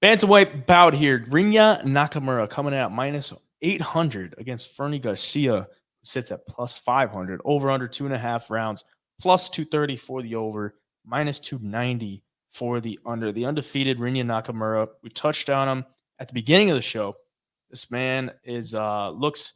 Bantamweight bout here. Rinya Nakamura coming out minus 800 against Fernie Garcia, who sits at plus 500. Over under 2.5 rounds, plus 230 for the over, minus 290 for the under. The undefeated Rinya Nakamura, we touched on him at the beginning of the show. This man is looks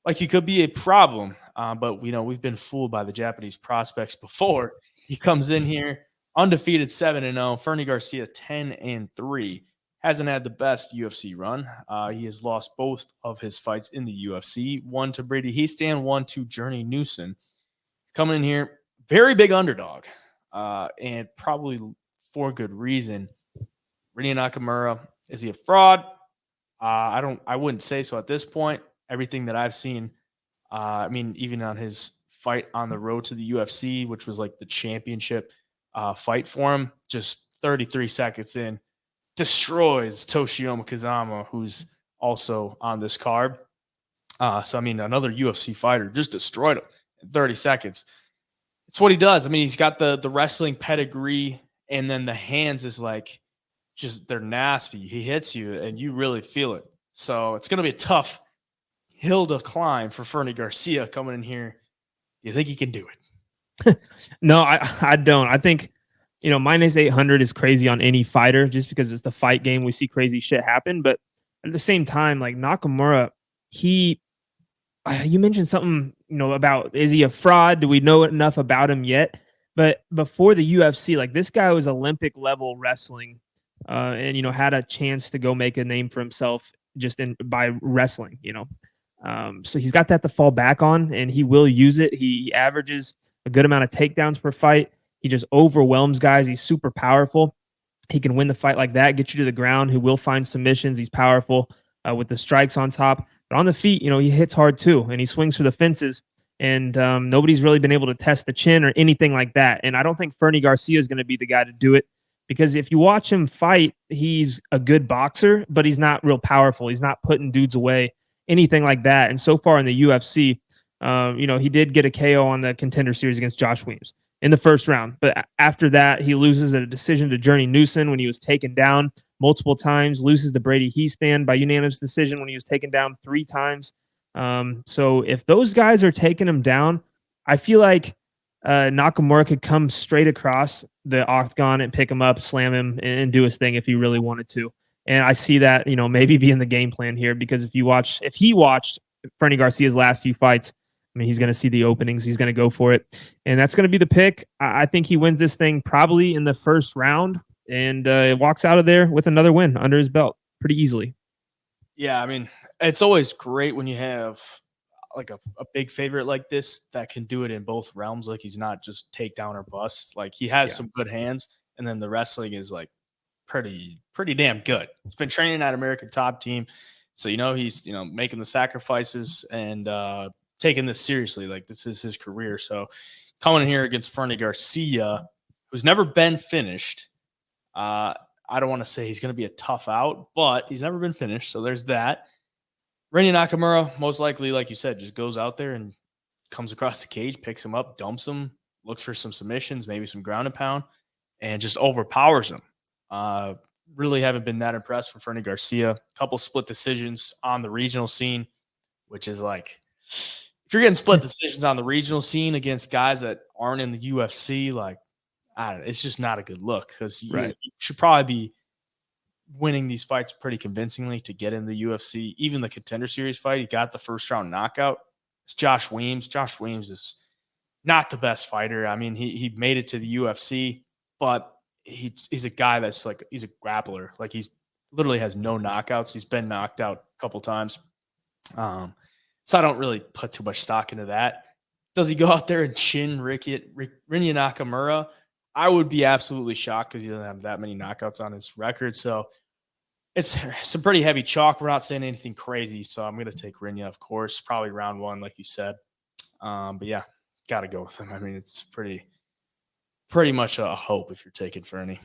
like he could be a problem, but we've been fooled by the Japanese prospects before. He comes in here undefeated 7-0. Fernie Garcia 10-3. Hasn't had the best UFC run. He has lost both of his fights in the UFC. One to Brady Heastan, one to Journey Newson. He's coming in here, very big underdog, and probably for good reason. Rinya Nakamura, is he a fraud? I wouldn't say so at this point. Everything that I've seen, even on his fight on the road to the UFC, which was like the championship fight for him, just 33 seconds in, destroys Toshiyama Kazama, who's also on this card. Another UFC fighter just destroyed him in 30 seconds. It's what he does. He's got the wrestling pedigree, and then the hands is like, just they're nasty. He hits you, and you really feel it. So it's going to be a tough hill to climb for Fernie Garcia coming in here. Do you think he can do it? No, I don't. I think minus 800 is crazy on any fighter just because it's the fight game. We see crazy shit happen. But at the same time, like Nakamura, you mentioned something, about, is he a fraud? Do we know enough about him yet? But before the UFC, like this guy was Olympic level wrestling and, had a chance to go make a name for himself just by wrestling, So he's got that to fall back on, and he will use it. He averages a good amount of takedowns per fight. He just overwhelms guys. He's super powerful. He can win the fight like that, get you to the ground. He will find submissions. He's powerful with the strikes on top. But on the feet, he hits hard too, and he swings for the fences. And nobody's really been able to test the chin or anything like that. And I don't think Fernie Garcia is going to be the guy to do it, because if you watch him fight, he's a good boxer, but he's not real powerful. He's not putting dudes away, anything like that. And so far in the UFC, he did get a KO on the Contender Series against Josh Weems in the first round. But after that, he loses a decision to Journey Newson when he was taken down multiple times, loses to Brady Heastan by unanimous decision when he was taken down 3 times. So if those guys are taking him down, I feel like Nakamura could come straight across the octagon and pick him up, slam him, and do his thing if he really wanted to. And I see that, maybe being the game plan here, because if he watched Fernie Garcia's last few fights, he's going to see the openings. He's going to go for it. And that's going to be the pick. I think he wins this thing probably in the first round and walks out of there with another win under his belt pretty easily. Yeah, it's always great when you have like a big favorite like this that can do it in both realms. Like he's not just takedown or bust. Like he has some good hands, and then the wrestling is like pretty damn good. He's been training at American Top Team, so he's making the sacrifices and taking this seriously. Like this is his career. So coming in here against Fernie Garcia, who's never been finished. I don't want to say he's going to be a tough out, but he's never been finished. So there's that. Rinya Nakamura, most likely, like you said, just goes out there and comes across the cage, picks him up, dumps him, looks for some submissions, maybe some ground and pound, and just overpowers him. Really haven't been that impressed with Fernie Garcia. A couple split decisions on the regional scene, which is like, if you're getting split decisions on the regional scene against guys that aren't in the UFC, like, I don't know, it's just not a good look, because you should probably be winning these fights pretty convincingly to get in the UFC. Even the Contender Series fight, he got the first round knockout. It's Josh Weems. Josh Weems is not the best fighter. He made it to the UFC, but he's a guy that's like, he's a grappler. Like he's literally has no knockouts. He's been knocked out a couple times. So I don't really put too much stock into that. Does he go out there and chin Rinya Nakamura? I would be absolutely shocked, because he doesn't have that many knockouts on his record. So it's some pretty heavy chalk. We're not saying anything crazy. So I'm going to take Rinya, of course, probably round 1, like you said. But yeah, got to go with him. It's pretty much a hope if you're taking Fernie.